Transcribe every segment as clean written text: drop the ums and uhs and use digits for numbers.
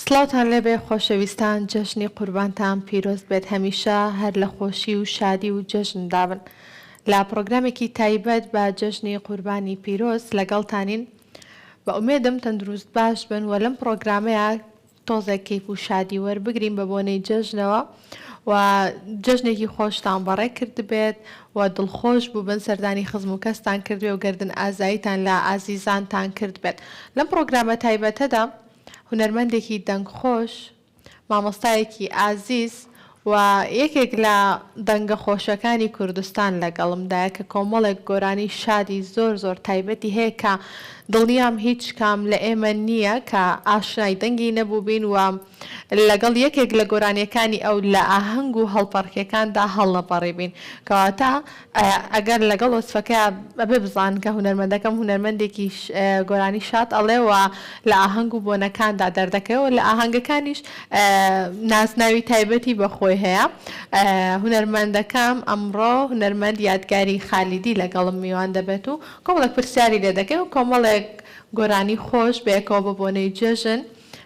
سڵاوتان لەبێ خۆشەویستان، جەژنی قوربانتان پیرۆز بێت، هەمیشە هەر لە خۆشی و شادی و جەژن دابن. لا پرۆگرامێکی تایبەت بە جەژنی قوربانی پیرۆز لەگەڵتانین. بە ئومێدم تەندروست باش بن و لەم پرۆگرامەیە تۆزێک کەیف و شادی وەربگرین بە بۆنەی جەژنەوە و جەژنێکی خۆشتان بەڕێ کرد بێت و دڵخۆش بوو بن سەردانی خزم و کەستان کردوێ و گردن ئازاییتان لە ئازیزانتان کرد بێت. لەم پرۆگرامە تایبەتەدا هونەرمەندێکی دەنگخۆش، مامۆستایەکی ئازیز و یەکێک لە دەنگە خۆشەکانی کوردستان لەگەڵمدایە کە کۆمەڵێک گۆرانی شادی زۆر تایبەتی هەیە کە دڵنیام هیچ کام لە ئێمە نییە کە ئاشنای دەنگی نەبوو بین و لەگەڵ یەکێک لە گۆرانیەکانی ئەو لە ئاهەنگ و هەڵپەڕکیەکاندا هەڵنەپەڕی بین کەواتە ئەگەر لەگەڵ وەسفەکە بەبێ بزان کە هونەرمەندەکەم هونەرمەندێکی گۆرانی شاد ئەڵێ و لە ئاهەنگ و بۆنەکاندا دەردەکەوە لە ئاهەنگەکانیش ناسناوی تایبەتی بەخۆی هەیە. هونەرمەندەکەم ئەمڕۆ هونەرمەند یادگاری خالیدی لەگەڵم میوان دەبێت و کۆمەڵێک پرسیاری لێ دەکەین و کۆمەڵێک گۆرانی خۆش بەیەکەوە بە بۆنەی جەژن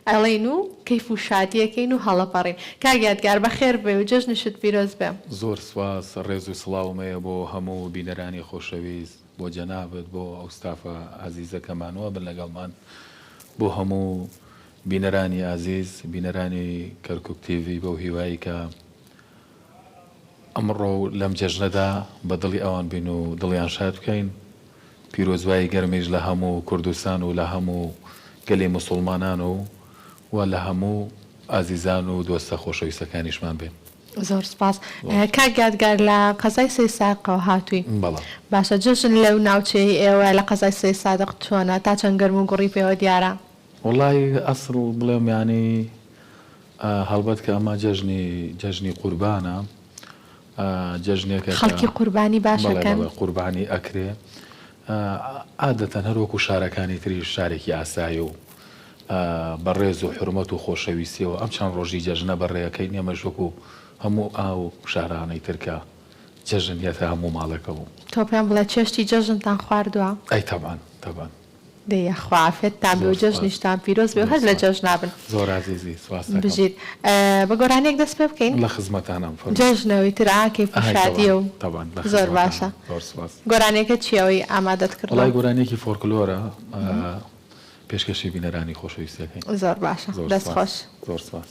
ئەڵێن و کەیف و شادیەکەین و هەڵەپەڕین. کاک یادگار بەخێر بێ و جەژنشت پیرۆز بێ. زۆر سواس، ڕێز و سڵاومەیە بۆ هەموو بینەرانی خۆشەویست، بۆ جەنابەت، بۆ ئەوستافە عەزیزەکەمانەوە بن لەگەڵمان، بۆ هەموو بینەرانی عەزیز، بینەرانی کەرکووک تیڤی بەو هیوایی کە ئەمڕۆ لەم جەژنەدا بە دڵی ئەوان بین و دڵیان شاد بکەین. پیرۆزبایی گەرمیش لە هەموو کوردستان و لە هەموو گەلێ موسڵمانان و لە هەموو ئازیزان و دۆستە خۆشەویستەکانیشمان بێن. زۆر سپاس. کاک یادگار لە قەزای سێ ساقەوە هاتووی. بەڵام باشە، جەژن لەو ناوچەی ئێوە لە قەزای سێ سادق چۆنە؟ تا چەند گەرم و گوڕی پێوە دیارە؟ وڵی ئەسڵ بڵێم یانی هەڵبەت کە ئەمە جەژنی قوربانە، جەژنێکە خەڵکی قوربانی باشەکەن، قوربانی ئەکرێ. عادەتەن هەروەکو شارەکانی تریش شارێکی ئاسایی و بەڕێز و حرمەت و خۆشەویستیەوە ئەم چەند ڕۆژی جەژنە بەڕێەکەی نێمەش وەکو هەموو ئاو شارانەی ترکە جەژنیەتە هەموو ماڵەکە بوو. تۆ پێم بڵێ چێشتی جەژنتان خواردووە؟ ئەی تەبان دەیە خوافێتتان بێ و جەژنیشتان پیرۆز بێ و هەر لە جەژن نابن. زۆر عەزیزی، سواس بژیت. بە گۆرانێک دەست پێ بکەین لە خزمەتانم جەژنەوەی تر ئاکەیف و شادیە و زۆر باشە. گۆرانێکە چیەوەی ئامادەت کرد؟ وڵای گۆرانێکی فۆرکلۆرە، پێشکەشی بینەرانی خۆشەویستەکەین. زۆر باشە، دەست خۆش. زۆر سپاس.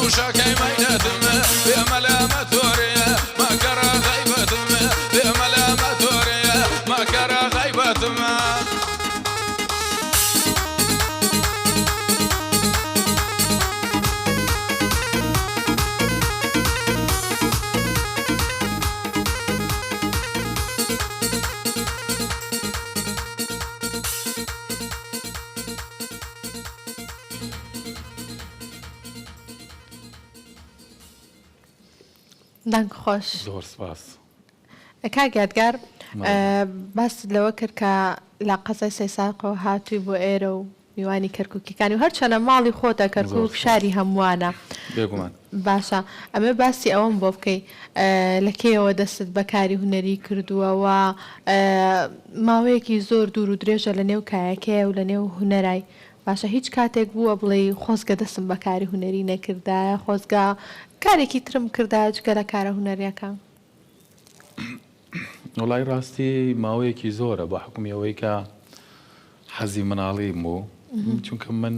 وشاكي مينتم يا ملامة توريا ما كرا غيبتم يا ملامة توريا ما كرا غيبتم دەنگ خۆش زۆر سپاس کاگادگار باس لەوە کرد کە لە قەزای سەیساقەوە هاتووی بۆ ئێرە و میوانی کەرکووکیەکانی و هەرچەنە ماڵی خۆتە کەرکووک شاری هەمووانە بێگومان باشە ئەمە باسی ئەوەم بۆ بکەی لە کێوە دەستت بەکاری هوەری کردووەوە ماوەیەکی زۆر دوور و درێژە لە نێو کایەکەیە و لە نێو هوەرای باشە هیچ کاتێک بووە بڵێ خۆزگە دەستم بەکاری هوەری نەکردایە خۆزگا کارێکی ترم کردا جگە لە کارە هوەریەکە وڵای ڕاستی ماوەیەکی زۆرە بە حکومی ئەوەی کە حەزی مناڵیم بوو چونکە من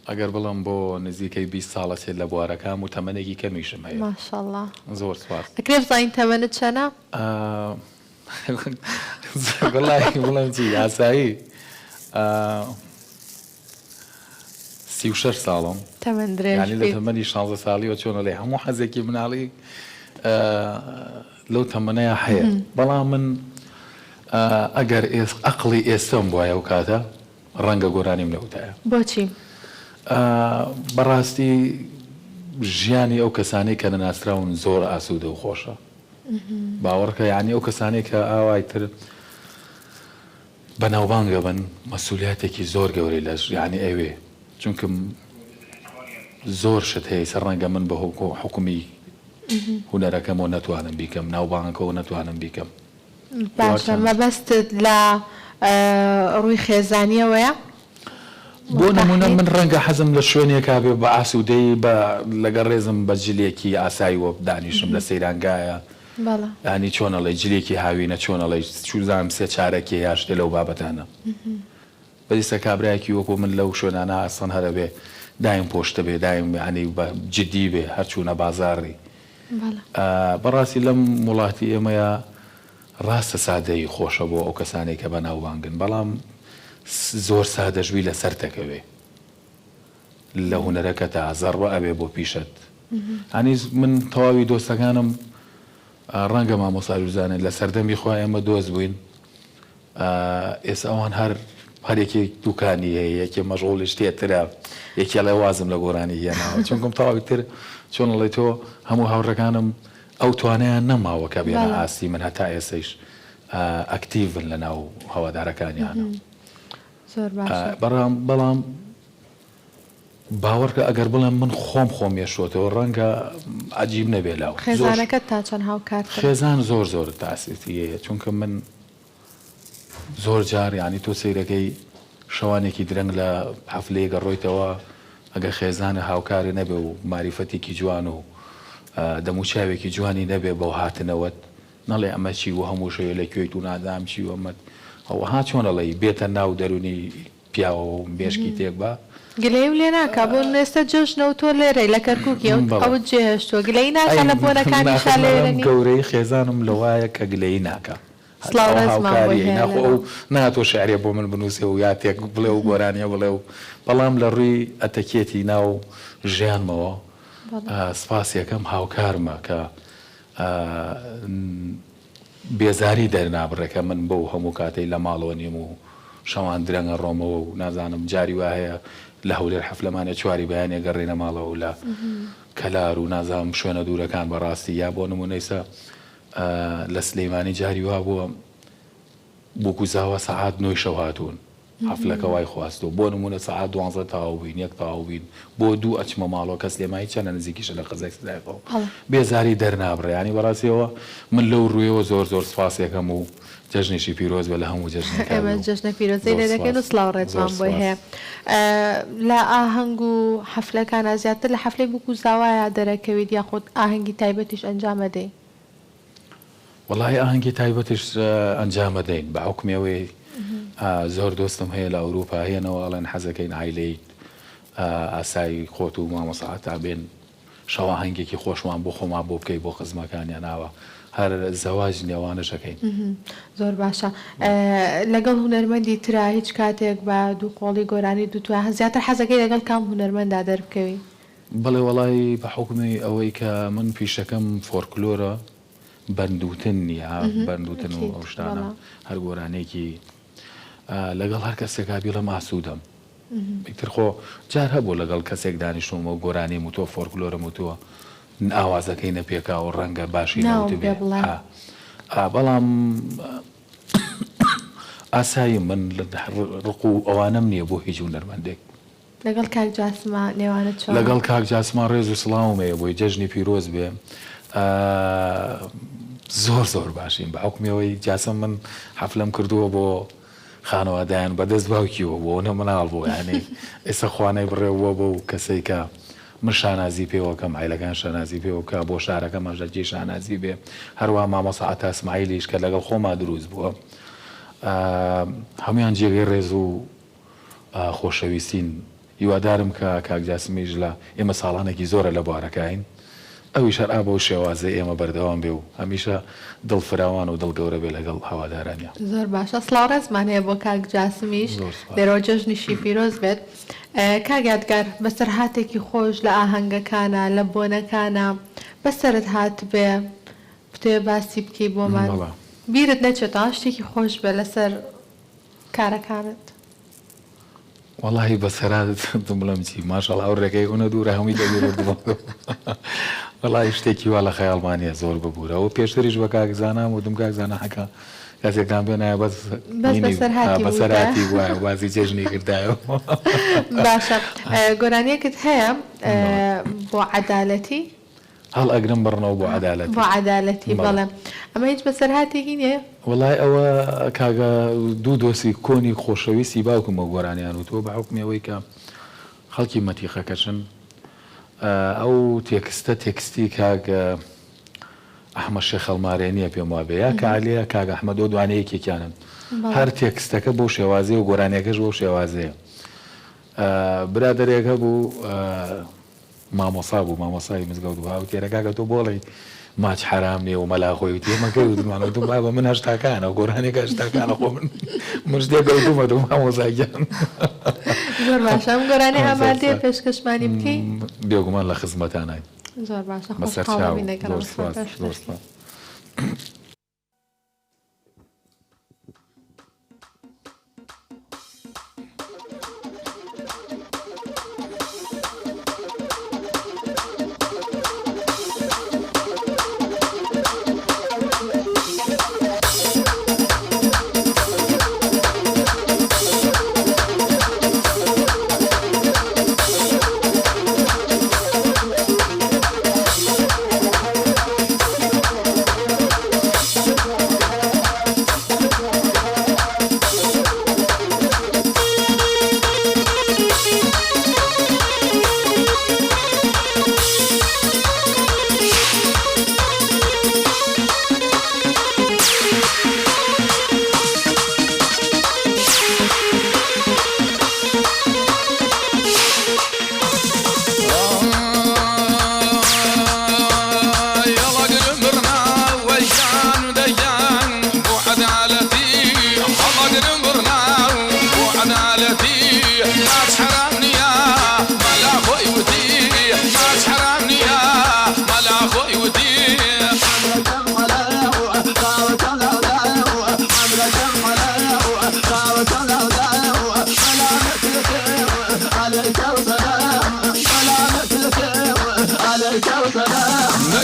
ئەگەر بڵم بۆ نزیکەی 20 ساڵە سێت لە بوارەکەم و تەمەنێکی کەمیشم هەیە ماشەڵڵا زۆر سپاس ئەکرێ بزانین تەمەنت چەنە؟ وڵای بڵم چی ئاسایی 36 ساڵم تەمەن ینی لە درێژ تەمەنی 16 ساڵیەوە چۆنە لێ هەموو حەزێکی مناڵی لەو تەمەنەیە هەیە بەڵام من ئەگەر ئەقڵی ئێستەم بووایە و کاتە ڕەنگە گۆرانیم لەوتایە بۆچی؟ بەڕاستی ژیانی ئەو کەسانی کە نەناسراون زۆر ئاسوودە و خۆشە باوەڕکە یعنی ئەو کەسانی کە ئاوای تر بەناوبانگە بن مەسئولیاتێکی زۆر گەورەی لەش یعنی ئەوێ چونکە زۆر شت هەیە سەر ڕەنگە من بە حکومی هوەرەکەمەوە نەتوانم بیکەم ناوبانگەکەەوە نەتوانم بیکەم باشە مەبەستت لە ڕووی خێزانیەوەیە؟ بۆ نمونە من ڕەنگە حەزم لە شوێنێکا بێ بە ئاسوودەی لەگەڵ ڕێزم بە جلێکی ئاساییوە دانیشم لە سەیرانگایە ینی چۆنەڵی جلێکی هاوینە چۆنەڵی چوزانم سێ چارەکی یاشتێ لەو بابەتانە بەدیسە کابراایکی وەکو من لەو شوێنانە ئاسان هەرە بێ دایم پۆشتە بێ دایم ینی جددی بێ هەرچوونە بازاڕی بەڕاستی لەم وڵاتی ئێمەیە ڕاستە سادەی خۆشە بۆ ئەو کەسانێک کە بەناوبانگن بەڵام زۆر سادەژوی لەسەر تەکەوێ لە هوەرەکە تا زەڕوە ئەوێ بۆ پیشت هەنی من تەواوی دۆستەکانم ڕەنگە مامۆساروزانێت لە سەردەمی خوا ئێمە دۆست بووین ئێستا ئەوان هەرێکی دوکانی هەیە یەکێ مەژغوڵی شتێترە یەکی لە وازم لە گۆرانی هێناوە چونکەم تەواوی تر چۆنڵێ تۆ هەموو هاوڕەکانم ئەو توانیان نەماوە کە بێنە ئاستی من هەتا ئێسەیش ئەکتیڤن لە ناو هەوادارەکانیانە بەڵام باوەڕکە ئەگەر بڵێم من خۆم ێشۆتەوە ڕەنگە عەجیب نەبێ لاو خێزانەکەت تا چەند هاوکات خێزان زۆر زۆر تاسیسیەیە چونکە من زۆر جار ینی تۆ سەیرەکەی شەوانێکی درەنگ لە حەفلەیەکە ڕۆیتەوە ئەگە خێزانە هاوکارە نەبێ و ماریفەتێکی جوان و دەموچاوێکی جوانی نەبێ بەو هاتنەوەت نەڵێ ئەمە چی و هەموو شەوێ لەکوێیت و نادام چی وەمەت ئەوها چۆنەڵی بێتە ناو دەرونی پیاوە و مێشکی تێک بە گلەی و لێ ناکە بۆ ئێستا جۆشنە و تۆ لێرەی لە کەرکووکی ئەوت جێهێشتووە گلەی ناکە لە بۆنەکانیشا لێرەنی گەورەی خێزانم لەوایە کە گلەی ناکە ناتۆ شعرێ بۆ من بنووسێ و یاتێک بڵێ و گۆرانیە بڵێ و بەڵام لە ڕووی ئەتەکێتی ناو ژیانمەوە سپاسیەکەم هاوکارمە کە بێزاری دەرنابڕێکە من بۆ هەموو کاتەی لە ماڵەوە نیم و شەوان درەنگە ڕۆمەوە و نازانم جاری وایە لە هەولێر حەفلەمانە چواری بەیانێ گەڕێنە ماڵەوە لە کەلار و نازانم شوێنە دوورەکان بەڕاستی یا بۆ نمونەیسە لە سلەیمانی جاری وا بووە بۆکو زاوە سەعات 9 شەو هاتوون حەفلەکە وای خواستەوە بۆ نمونە سەعات 12 تاو بووین یەک تاو بووین بۆ دوو ئەچمە ماڵەوە کە سلێمانی چەندە نزیکیشە لە قەزای سدایەوە بێزاری دەرنابڕێ ینی بەڕاستیەوە من لەو ڕوویەوە زۆر زۆر سپاسیەکەم و جەژنێکی پیرۆز بە لە هەموو ئێمە جەژنە پیرۆزەی لێ دەکەین و سڵاو ڕێزمان بۆی هەیە لە ئاهەنگ و حەفلەکانە زیاتر لە حەفلەی بووکو زاوایە دەرەکەویت یاخود ئاهەنگی تایبەتیش ئەنجامە دەی وەڵای ئاهەنگی تایبەتیش ئەنجامە دەین بە حکومەوەی زۆر دۆستم هەیە لە ئەوروپا هێنەوە ئەڵێن حەزەکەین عایلەی ئاسایی خۆت و مامۆسا تا بێن شەواهەنگێکی خۆشمان بۆ خۆمان بۆ بکەی بۆ خزمەکانیان ناوە هەر زەواج نێوانەشەکەین. زۆر باشە. لەگەڵ هونەرمەندی ترا هیچ کاتێک بە دوو قۆڵی گۆرانی دوتوە زیاتر حەزەکەی لەگەڵ کام هونەرمەندا دەربکەوی؟ بەڵێ وەڵی بە حکمی ئەوەی کە من پیشەکەم فۆرکلۆرە بەندوتن نیە بەندوتن و ئەو شتانە هەر گۆرانێکی لەگەڵ هەر کەسێکا بیڵم ئاسوودەم. ئیتر خۆ جار هەبوو لەگەڵ کەسێک دانیشتومە و گۆرانی وتۆ فۆرکلۆرە وتووە ئاوازەکەی نەپێکاوە ڕەنگە باشی نەوتبێ بەڵام ئاسایی من ڕق و ئەوانم نییە بۆ هیچ هونەرمەندێک. لەگەڵ کاک جاسمە نێوانت چۆن؟ لەگەڵ کاک جاسمان ڕێز و سڵاومەیە بۆی جەژنی پیرۆز بێ زۆر باشین بە حکومیەوەی جاسم من حەفلەم کردووە بۆ خانەوادایان بەدەست باوکیەوە بۆ نە مناڵ بۆ یانێ ئێستا خوانەی بڕێوە بۆ کەسەی کە من شانازی پێوەکەم عیلەکان شانازی پێوەکە بۆ شارەکە مەژەجێ شانازی بێ هەروە مامۆستا عەتا ئیسماعیلیش کە لەگەڵ خۆما دروست بووە هەمویان جێگەی ڕێز و خۆشەویستین. هیوادارم کە کاک جاسمیش لە ئێمە ساڵانێکی زۆرە لە بوارەکەین ئەویش هەر بۆ شێوازە ئێمە بەردەوام بێ و هەمیشە دڵفراوان و دڵگەورە بێ لەگەڵ هەوادارانە. زۆر باشە. سڵاو ڕێزمان هەیە بۆ کاک جاسمیش لێرۆ جەژنیشی پیرۆز بێت. کاک یادگار بەسەر هاتێکی خۆش لە ئاهەنگەکانە لە بۆنەکانە بەسەرت هات بێ بتوێ باسی بکەی بۆمان بیرت نەچێتە شتێکی خۆش بێ لەسەر کارەکانت؟ وەڵی بەسەرات بڵم چی ماشەڵ ئەو ڕێگەی هونە دوورە هەمووی دەگەڕ وەڵی شتێکی وا لە خەیاڵمانە زۆر ببوورە و پێشتریش بە کاکزانام و دم کاکزانە حەکە کەسێکان بێنایە بەسەراتی وایە وازی جێژنی کردایەوە. باشە. گۆرانیەکت هەیە بۆ عەدالەتی؟ هەڵ ئەگرم بڕنەوە بۆ عەدالەتی. بۆ عەدالەتی بەڵێ ئەمە هیچ بەسەرهاتێکی نییە؟ وەڵای ئەوە کاگە دوو دۆسی کۆنی خۆشەویستی باوکم بە گۆرانیان و تۆ بە حکومیەوەی کە خەڵکی مەتیقەکەشن ئەو تێکستە تێکستی کاگە ئەحمەد شێخ ئەڵمارێنیە پێم وابێ یا کالیە کاگە ئەحمەد ئەو دوانەیەکێکیانن هەر تێکستەکە بۆ شێوازەیە و گۆرانیەکەش بۆ شێوازەیە. برادەرێک هەبوو مامۆسا بوو مامۆسای مزگەوت بوو هاوتێرەکە تۆ بۆڵی ماچ حرام نییە و مەلا خۆی تێمەکەوتمانەوە دوم بە من هەشتاکانە و گۆرانێکە هەشتاکانە خۆ من شتێک گەوتومە دوم مامۆساگیان. زۆر باشە. ئەم گۆرانەی ئامادەیە پێشکەشمانی بکەی؟ بێگومان لە خزمەتانای. زۆر باشە. خۆشحاڵی.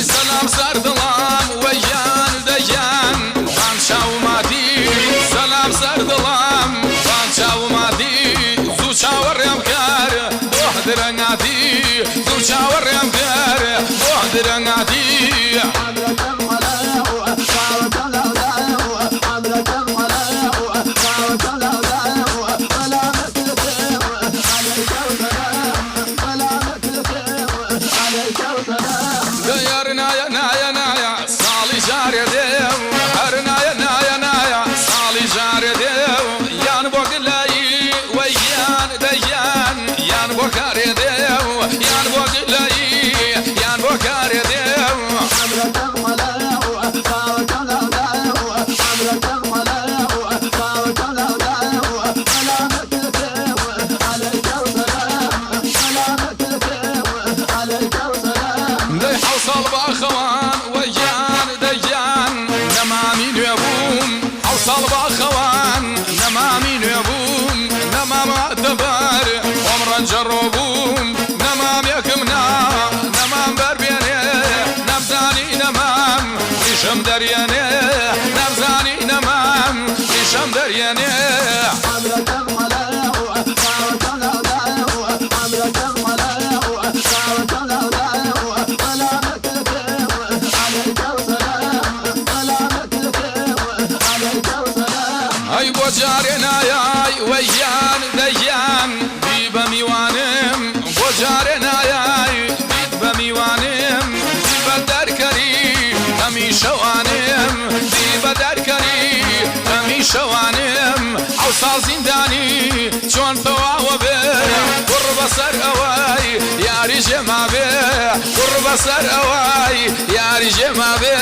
سلام سردلام ويان ديان خانشا ومادي سلام سردلام خانشا ومادي زوجا وريمكار وحدر نادي زوجا وريمكار وحدر نادي بێ کوڕ بەسەر ئەوەی یاری ژێما بێ کوڕ بەسەر ئەوەی یاری ژێما بێ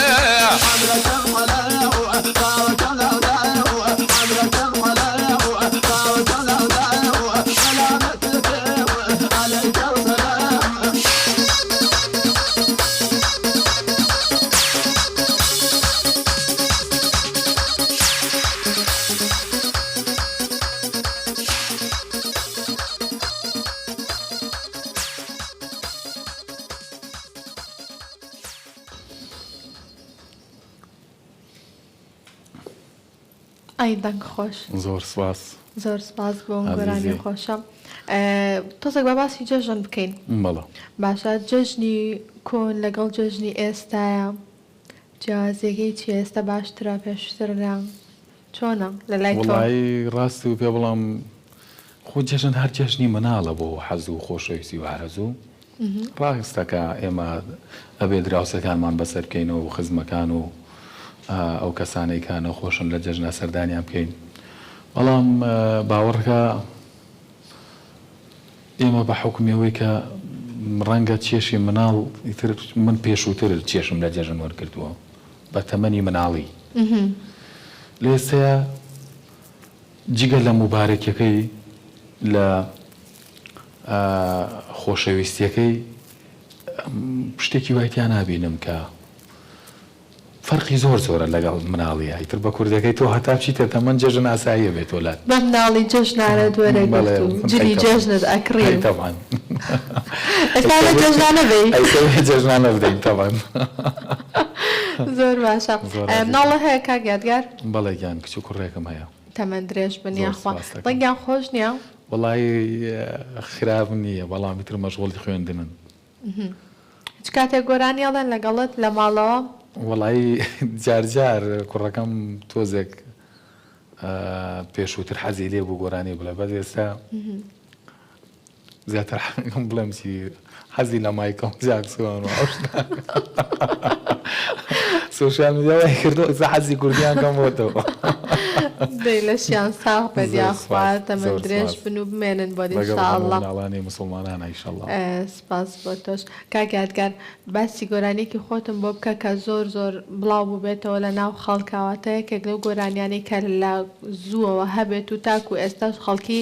ئەی دەنگ خۆش زۆر سواس زۆر سپاس بۆ عزیزی. گۆرانی خۆشە تۆزێک بە باسی جەژن بکەین بەڵە باشە جەژنی کۆن لەگەڵ جەژنی ئێستایە جیازێکی چی ئێستا باشترە پێشترە چۆنە لە لای تۆ وڵی ڕاستی و پێ بڵام خۆ جەژن هەر جەژنی مناڵە بۆ حەزوو و خۆشەویستی و هەرزوو ڕاستەکە ئێمە ئەبێ دراوسەکانمان بەسەر بکەینەوە و خزمەکان و ئەو کەسانەی کە نەخۆشن لە جەژنە سەردانیان بکەین بەڵام باوەڕکە ئێمە بە حکومەوەی کە ڕەنگە چێشی مناڵ ئیتر من پێشووتر چێشم لە جەژن وەرگرتووە بە تەمەنی مناڵی لێستەیە جگە لە مبارەکەکەی لە خۆشەویستیەکەی شتێکی وایتیان نابینم کە فەرقی زۆر زۆرە لەگەڵ مناڵی ئیتر بە کوردەکەی تۆ هەتا بچیتە تەمەەن جەژن ئاساییە بێت وڵات بە مناڵی جەژنانە دووەرەگرت و جلی جەژنت ئەکڕی تەوان ئێستا لە جەژنانە بێ جەژنانە بدەین تەوان زۆر باشە مناڵە هەیە کاگیادگار بەڵێ گیان کچ و کوڕێکم هەیە تەمەەن درێژ بنیە زۆر خوا سپاس دەکەم. ڕەنگیان خۆش نییە وڵی خراپ نییە بەڵامی تر مەشغوڵی خوێندنن هیچ کاتێک گۆرانیاڵێن لەگەڵت لە ماڵەوە وڵی جارجار کوڕەکەم تۆزێک پێشووتر حەزی لێ بوو گۆرانی بڵێ بەس ئێستا زیاتر بڵێم چی حەزی لە مایکەم جاکسۆن و سوشال میدیاوای کردو ئێستا حەزی کوردیان کەم بۆتەوە دەی لە شیان ساغ بەدیاخوا تەمەەن درێژ بن و بمێنن بۆ ئینشاءالله ناڵانی مسلمانان ئینشاءالله سپاس بۆ تۆش کاگیادگار باسی گۆرانێکی خۆتم بۆ بکە کە زۆر زۆر بڵاو بوو بێتەوە لە ناو خەڵکاواتە یەکێک لەو گۆرانیانەی کە لە زووەوە هەبێت و تاکو ئێستاش خەڵکی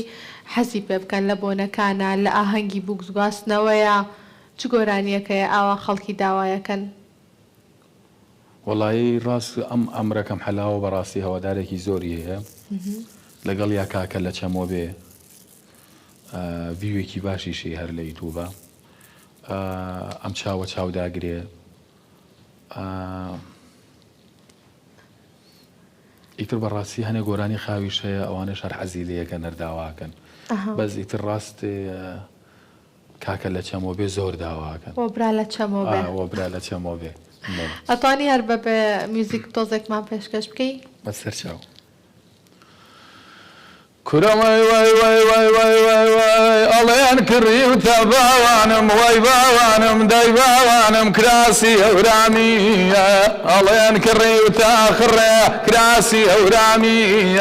حەزی پێ بکەن لە بۆنەکانە لە ئاهەنگی بوگزگواستنەوەیە چ گۆرانیەکەیە ئاوا خەڵکی داوایەکەن وڵایی ڕاست ئەمرەکەم حەلاوە بەڕاستی هەوادارێکی زۆری هەیە لەگەڵ یا کاکە لە چەمۆ بێ ڤیوێکی باشیشی هەر لە یوتوبە ئەم چاوە چاوداگرێ ئیتر بەڕاستی هەنێ گۆرانی خاویش هەیە ئەوانش هەر حەزی لەیەکە نەرداواکەن بەس ئیتر ڕاست کاکە لە چەمۆ بێ زۆر داواکەن وەبرا لە چەمۆ بێ وەبرا لە چەمۆ بێ ئەتوانی هەر بە بێ میوزیک تۆزێکمان پێشکەش بکەی بەسەر چاو كرم واي واي واي واي واي واي واي الله ينكري وتباوانم واي باوانم داي باوانم كراسي ورامي الله ينكري وتاخر كراسي ورامي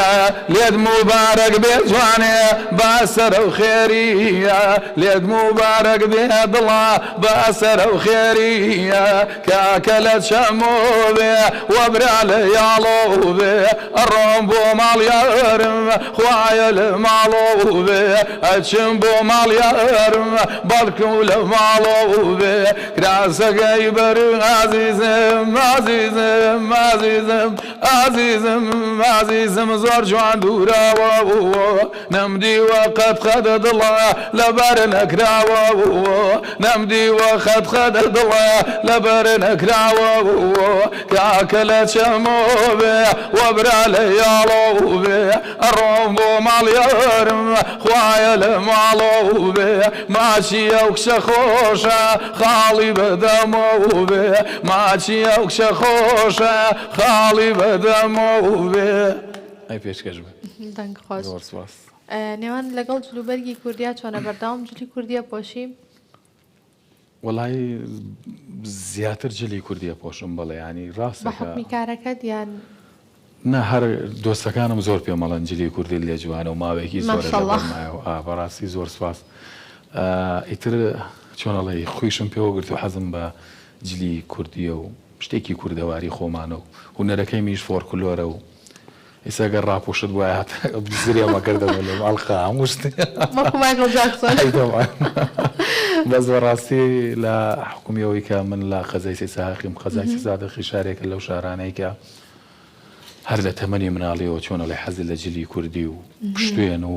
ليد مبارك بجواني باسر وخيري ليد مبارك بيد الله باسر وخيري كاكلت شموبي وبرا ليالوبي الرمبو مال يرم خواي المعلوبة أتشنبو مال يرم بالكو المعلوبة كراسة قيبر عزيزم عزيزم عزيزم عزيزم عزيزم زور جوان دورا نمدي وقد خدد الله لبرنا كراوة نمدي وقد خدد الله لبرنا كراوة كاكلت شموبة وبرا ليالوبة الرمبو مال يرم خوايا المعلوبة ماشي وكش خوشة خالي بدموبة ماشي وكش خوشة خالي بدموبة أي فيش كجبة دەنگ خۆش زۆر سواس نێوان لەگەڵ جلوبەرگی کوردیا چۆنە بەرداوام جلی کوردیە پۆشی وڵی زیاتر جلی کوردیە پۆشم بڵێ ینی بە حکمی ڕاستەکە کارەکەت یان نا هەر دۆستەکانم زۆر پێمەڵەن جلی کوردی لێ جوانە و ماوەیەکی زۆرە لەبەرمایەوە بەڕاستی زۆر سپاس. ئیتر چۆنەڵێ خۆیشم پێوە گرت و حەزم بە جلی کوردیە و شتێکی کوردەواری خۆمانە و هونەرەکەی میش فۆرکلۆرە و ئێستا گەر ڕاپۆشت وایە زرێمە کردەوە لە ماڵخە هەموو شتێ بەس بەڕاستی لە حکومیەوەی کە من لە خەزای سێساقیم خەزای سێزادەخی شارێکە لەو شارانەی کە هەر لە تەمەنی مناڵیەوە چۆنە لە حەزی لە جلی کوردی و پشتێن و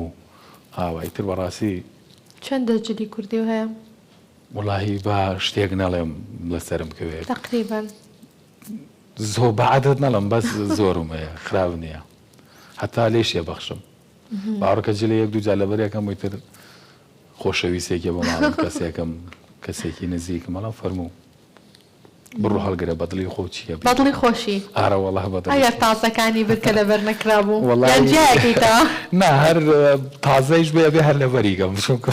ئاوایتر بەڕاستی چەندە جلی کوردی و هەیە؟ وڵاهی بە شتێک نەڵێم لەسرم کەوێت تقریبا زۆر بەعادت نەڵم بەس زۆرم هەیە خراپ نییە هەتا لێشێ بەخشم باوەڕکە جلە یەک دوو جا لەبەرێکم ویتر خۆشەویستێکی بە ماڵم کەسێکم کەسێکی نزیکم مەڵام فەرموو بڕۆ هەڵگرە بەدڵی خۆ چییە بەدڵی خۆشی ئارە وەڵا بەدڵ ئەگەر تازەکانی برکە لەبەر نەکرابوو یانجیاکەیتەوە نا هەر تازەیش بێ هەر لەبەریگەم چونکە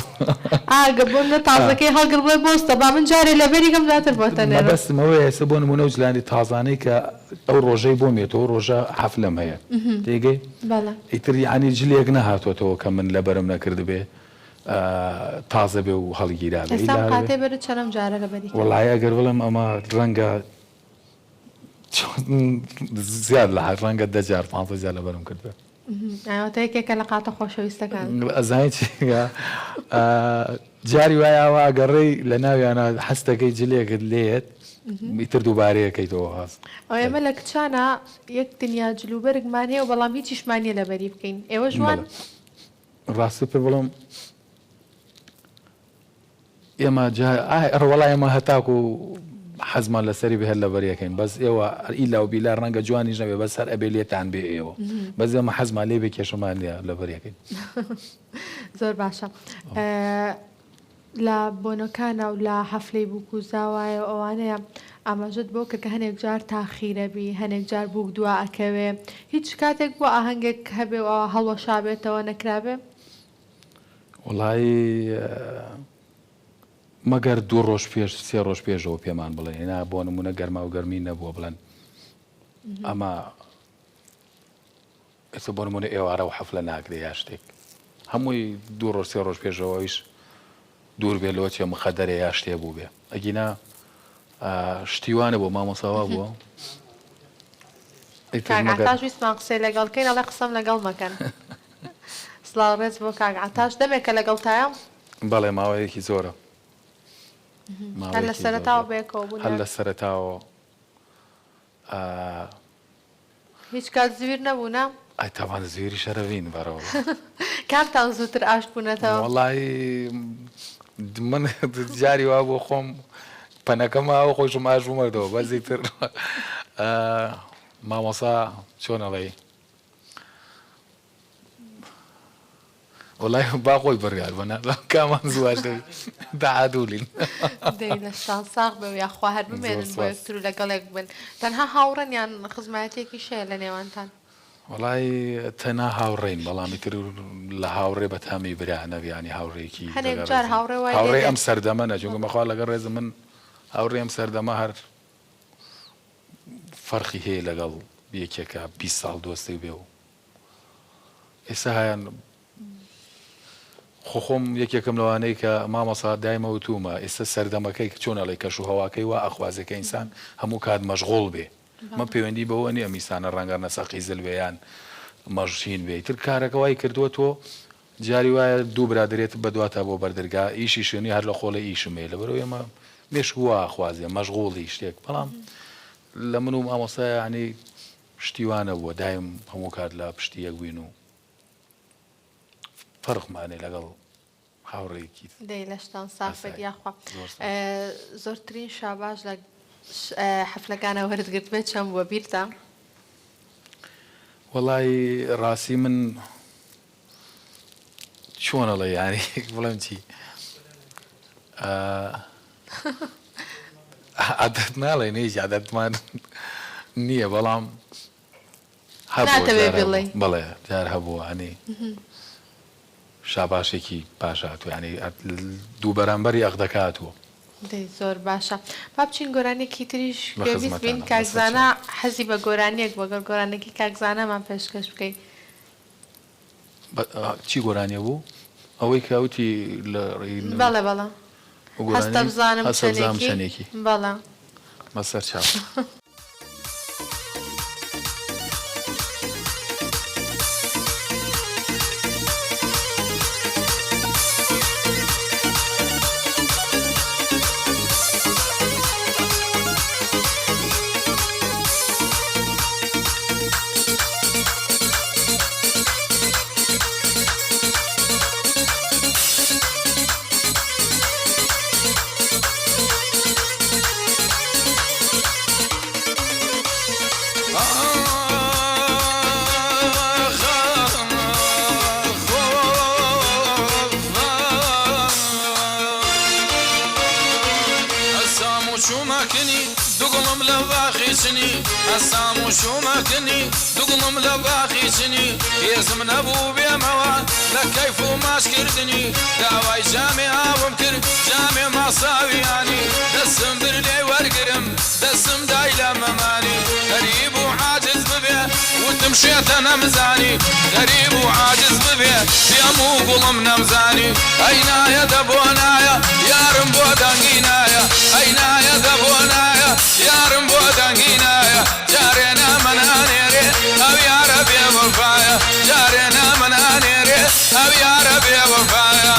ئاگە بۆم لە تازەکەی هەڵگر بێ بۆستە با من جارێ لەبەریگەم زیاتر بۆتە نێرە بەستمەوەی ئێستا بۆ نمونە و جلانی تازانەی کە ئەو ڕۆژەی بۆ مێتەوە ڕۆژە حەفلەم هەیە تێگەی ئیتر یعنی جلێک نەهاتوەتەوە کە من لەبەرم نەکرد بێ تازە بێ و هەڵگیرا بێ قاتێ بەرە چەندەم جارە لەبەری وەڵای ئەگەر بڵم ئەمە ڕەنگە زیاد لە ڕەنگە 10 جار 15 جار لەبەرم کرد بێ ئەوەتە یەکێکە لە قاتە خۆشەویستەکان ئەزانی چیگە جاری وایەوە ئەگەڕێی لە ناویانە هەستەکەی جلێکت لێت ئیتر دووبارەیەکەیتەوە هەست ئەو ئێمە لە کچانە یەک دنیا جلوبەرگمان هەیە و بەڵام هیچیشمانیە لەبەری بکەین ئێوە ژوان ڕاستی پێ بڵم ئێمە ڕوەڵای ئێمە هەتاکو و حەزمان لەسەری بهێر لەبەریەکەین بەس ئێوە ئیلا و بیلا ڕەنگە جوانیش نەبێ بەس هەر ئەبێ لێتان بێ ئێوە بەس ئێمە حەزمان لێ بێ کێشەمان لێ لەبەریەکەین زۆر باشە لە بۆنەکانە و لە حەفلەی بووکو زاوایە ئەوانەیە ئاماژت بۆ کە هەنێک جار تاخیرەبی هەنێک جار بووک دوا ئەکەوێ هیچ کاتێک بۆ ئاهەنگێک هەبێ و هەڵوەشابێتەوە نەکرابێ وڵی مەگەر 2 ڕۆژ پێش 3 ڕۆژ پێشەوە پێمان بڵێ نا بۆ نمونە گەرما و گەرمی نەبووە بڵێن ئەمە ئێستا بۆ نمونە ئێوارە و حەفلە ناکرێ یا شتێک هەمووی 2 ڕۆژ 3 ڕۆژ پێشەوەیش دوور بێ لەوە چێ مخەدەرێ یا شتێ بوو بێ ئەگینا شتیوانە بۆ مامۆساوا بووە کاگعتاش ویستمان قسەی لەگەڵکەین ئەڵێ قسەم لەگەڵ مەکەن سڵاو ڕێز بۆ کاگعتاش دەمێکە لەگەڵتایە بەڵێ ماوەیەکی زۆرە هەر لە سەرەتاوە بێکەوە بوون هەر لە سەرەتاوە هیچ کات زویر نەبوونا ئای تاوان زوێری شەرەوین بەرەوە کامتان زووتر ئاشت بوونەتەوە وەڵی من جاری وا بۆ خۆم پەنەکەمەوە خۆشم ئاژومەردەوە بەزی تر مامۆسا چۆنەڵێ وڵای با خۆی بەرگار بەنا کامان زواش داعادولین لە شان ساغ بێ یاخوا هەر بمێنن بۆ یەکتر و لەگەڵێک بن تەنها هاوڕێن یان خزمەتێکی شەیە لە نێوانتان وڵای تەنها هاوڕێین بەڵامی تر لە هاوڕێ بە تامی برا نەبیانی هاوڕێکی هەنێک جار هاوڕێ ئەم سەردەمەنە چونکە مەخوا لەگەڵ ڕێز من هاوڕێ ئەم سەردەمە هەر فەرقی هەیە لەگەڵ یەکێکە 20 ساڵ دۆستی بێ و ئێستا هایان خۆم یەکێکم لەوانەیە کە مامۆسا دایمە وتومە ئێستا سەردەمەکەی چۆنەڵێ کەش و هەواکەی وا ئەخوازەکە ئینسان هەموو کات مەشغوڵ بێ من پەیوەندی بەوە نییە میسانە ڕەنگە نەسەقی زلوێیان مەژین بێ تر کارەکە وای کردووە تۆ جاری وایە دوو برادرێت بەدواتە بۆ بەردەرگا ئیشی شوێنی هەر لە خۆڵی ئیشمێ لەبەرەوە ئێمە مێشک وا ئەخوازیە مەشغوڵی شتێک بەڵام لە من و مامۆستا ینی شتیوانە بووە دایم هەموو کات لە پشتی یەک بووین و فەرقمانێ لەگەڵ هاوڕێکی دەی لە شتان سافێت یاخوا زۆرترین شاباش لە حەفلەکانە وەرزگرت بێت چەند بووە بیرتە؟ وەڵی ڕاستی من چۆنەڵێ یانی بڵێم چی عادەت ناڵێ نەیژ عادەتمان نییە بەڵام بەڵێ جار هەبووە هەنێ شاباشێکی پاشاتوە ینی دوو بەرامبەری ئەغدەکاتوە دەی زۆر باشە با بچین گۆرانێکی تریش بە پێویست خزمەتانە، بین کاکزانە حەزی بە گۆرانیەک وەگەر گۆرانێکی کاکزانەمان پێشکەش بکەیت چی گۆرانیە بوو ئەوەی کەوتی لە بەڵێ بەڵە هەستە بزانم شەنێکی بەڵە مەسەر چاو ئەسام و شومەکنی دوگڵم لە باخی چنی هێزم نەبوو بێمەوە لە کەیف و ماچکردنی داوای جامێ ئاوم کرد جامێ ماساویانی دەستم بر لێ وەرگرم دەستم دای لە مەمانی غەریب و عاجز ببێ وتم شێتە نەمزانی غەریب و عاجز ببێ پێم و گوڵم نەمزانی ئەی نایە دەبۆ نایە یارم بۆ دەنگی نایە ئەی نایە دەبۆ نایە یارم بۆ دەنگی نایە جارێ نامەنانێرێ ئەو یارە بێوەفایە جارێ نامەنانێرێ ئەو یارە بێوەفایە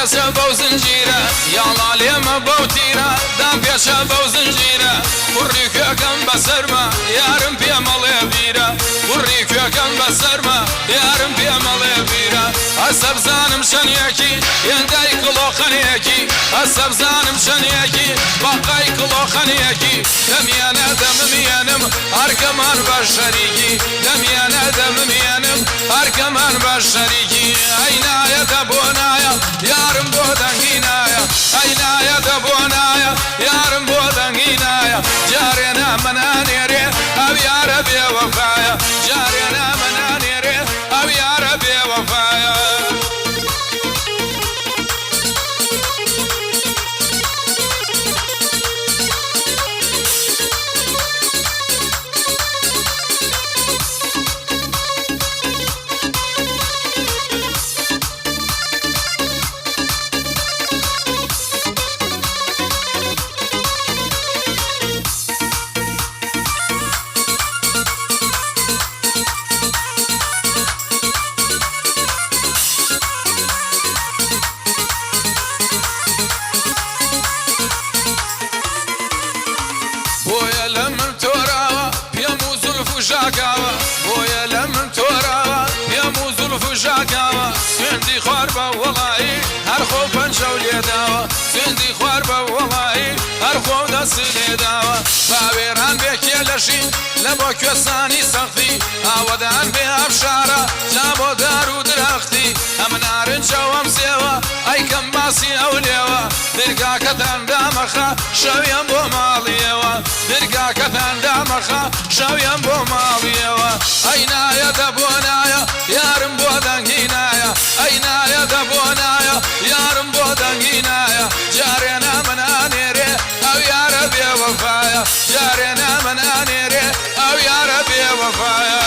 پێشە بەو زنجیرە یاڵا لێمە بەو تیرە دام پێشە بەو زنجیرە کوڕی کوێکەم بەسەرمە یارم پێمەڵێ بیرە کوڕی کوێکەم بەسەرمە یارم پێمەڵێ بیرە ئەسە بزانم شەنیەکی هێندای کڵۆخەنیەکی ئەسە بزانم شەنیەکی باقای کڵۆخەنیەکی دەمیانە دەممێنم هەرکەمان بە شەریکی دەمیانە دەممێنم هەرکەمان بە شەریکی ئەی نایە دەبۆ نایە یارم بۆ دەنگی نایە ئەی نایە دەبۆ نایە یارم بۆ دەنگی نایە جارێ نامەنانێرێ ئەو یارە بێوەفایە جارێ نامەنانێرێ ئەو یارە بێوەفایە بۆیە لە من تۆراوە پێم و زولف و ژاکاوە سوێندی خوار بە وەڵایی هەر خۆ پەنجە و لێداوە سوێندی خوار بە وەڵایی هەر خۆ دەستی لێداوە باوێران بێ کێلەشی لە بۆ کوێستانی سەختی ئاوەدان بێ ئەفشارە جا بۆ دار و درەختی ئەم نارنجە وەم سێوە ئەیکەم باسی ئەو لێوە دەرگاکەتان دامەخە شەویان بۆ ماڵیەوە دەرگاکەتان دامەخە شەویان بۆ ماڵیەوە ئەی نایە دەبۆ نایە یارم بۆ دەنگی نایە ئەی نایە دەبۆ نایە یارم بۆ دەنگی نایە جارێ نامەنانێرێ ئەو یارە بێوەفایە جارێ نامەنانێرێ ئەو یارە بێوەفایە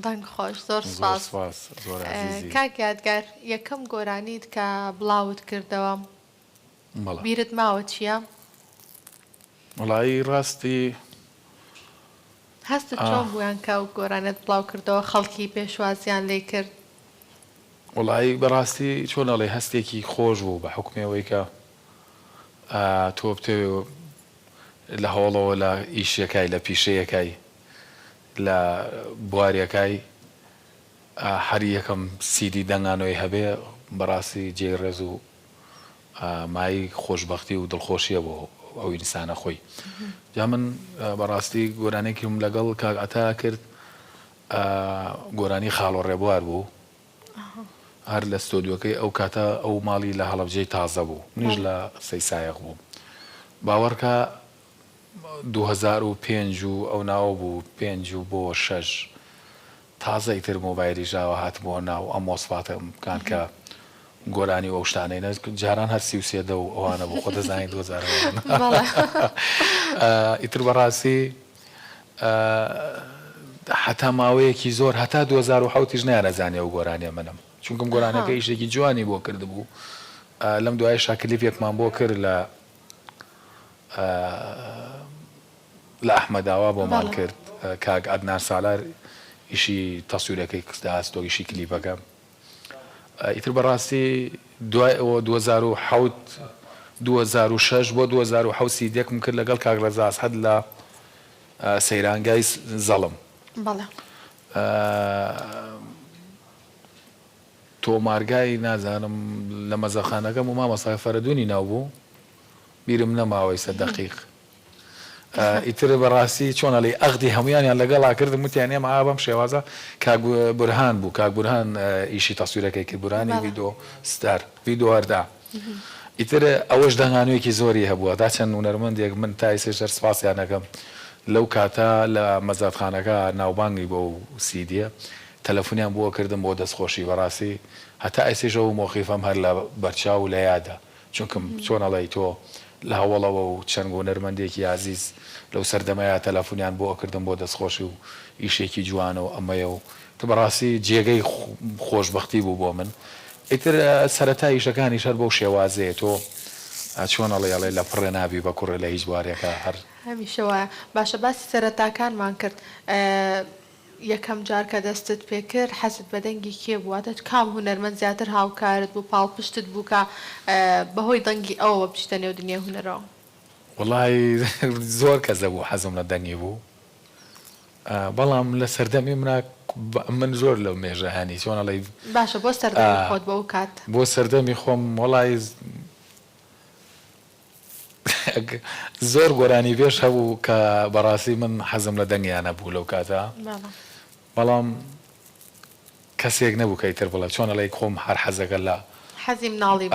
دەنگ خۆش زۆر سپاس زۆر عزیزی. کاک یادگار یەکەم گۆرانیت کە بڵاوت کردەوە بیرت ماوە چییە؟ وڵایی ڕاستی هەستت چۆن بوویان کە ئەو گۆرانت بڵاو کردەوە خەڵکی پێشوازیان لێ کرد؟ وڵایی بەڕاستی چۆنەڵێ هەستێکی خۆش بوو بە حکمەوەی کە تۆ بتەوێ لە هەوڵەوە لە ئیشەکەی لە پیشەیەکەی لە بوارەکەی هەر یەکەم سیدی دەنگانەوەی هەبێ بەڕاستی جێڕێز و مای خۆشببختی و دڵخۆشیە بۆ ئەو ئینسانە خۆی. جا من بەڕاستی گۆرانێکیم لەگەڵ کاک ئەتا کرد گۆرانی خاڵۆ ڕێبوار بوو هەر لە ستۆدیۆکەی ئەو کاتە ئەو ماڵی لە هەڵەبجەی تازە بوو نیش لە سەیسایەق بوو باوەڕکە 2005 و ئەو ناوە بوو 5 بۆ 6 تازە ئیتر مۆبایلی ژاوە هاتبووە ناو ئەم مۆسفاتەکان کە گۆرانی ئەو شتانەی جاران هەر 33 و ئەوانە بوو خۆ دەزانین 2000 ئیتر بەڕاستی حتا ماوەیەکی زۆر هەتا 2007 نایانەزانێ ئەو گۆرانیە منم چونکەم گۆرانەکە ئیشێکی جوانی بۆ کرد بوو لەم دوای شاکلیپێکمان بۆ کرد لە ئەحمەداوا بۆمان کرد کاک ئەدنان سالار ئیشی تەسوورەکەی کەسداستۆ ئیشی کلیپەکە ئیتر بەڕاستی دوای ئەوە 2006 بۆ 2007 سیدێکم کرد لەگەڵ کاک ڕەزا ئەسحەد لە سەیرانگای زەڵم تۆمارگای نازانم لە مەزەخانەکەم و مامۆستا فەرەدوونی ناو بوو بیرم نەماوەی سە دەقیق ئیتر بەڕاستی چۆنەڵی ئەغدی هەمویانیان لەگەڵا کردم وتیان ئێمە بەم شێوازە کاک بورهان بوو کاک بورهان ئیشی تەسوورەکەی کرد بورهانی ڤیدۆ ستار ڤیدۆ هەردا ئیتر ئەوەش دەنگانوویەکی زۆری هەبووە دا چەند هونەرمەندێک من تا ئێستاش سپاسیانەکەم لەو کاتە لە مەزادخانەکە ناوبانگی بۆ سیدیە تەلەفۆنیان بۆ کردم بۆ دەستخۆشی بەڕاستی هەتا ئێستاژەوە مۆخیفەم هەر لە بەرچاو لە یادە چونکەم چۆنەڵی تۆ لە هەوڵەوە و چەند هونەرمەندێکی عزیز لەو سەردەمەیە تەلەفۆنیان بۆ کردم بۆ دەستخۆشی و ئیشێکی جوانەوە ئەمەیە و بەڕاستی جێگەی خۆشببختی بوو بۆ من ئیتر سەرەتا ئیشەکانی شەر بەو شێوازەیە تۆ چۆنەڵێڵێ لە پڕێ نابی بە کوڕێ لە هیچ بوارێکە هەر هەمیشەوە باشە باسی سەرەتاکانمان کرد یەکەم جار کە دەستت پێ کرد حەزت بە دەنگی کێ بوواتە کام هونەرمەند زیاتر هاوکارت بوو پاڵپشتت بوو کە بەهۆی دەنگی ئەوە بچتە نێو دنیا هونەرەوە وڵی زۆر کەسە بوو حەزم لە دەنگی بوو بەڵام لە سەردەمی من زۆر لەو مێژە هەنی چۆنەڵی باشە بۆ سەردەمی خۆت بەو کات بۆ سەردەمی خۆم وڵی زۆر گۆرانی پێش هەبوو کە بەڕاستی من حەزم لە دەنگیانە بوو لەو کاتە بەڵام کەسێک نەبوو کەیتر بڵێ چۆنەڵی خۆم هەر حەزەکە لە حەزی مناڵی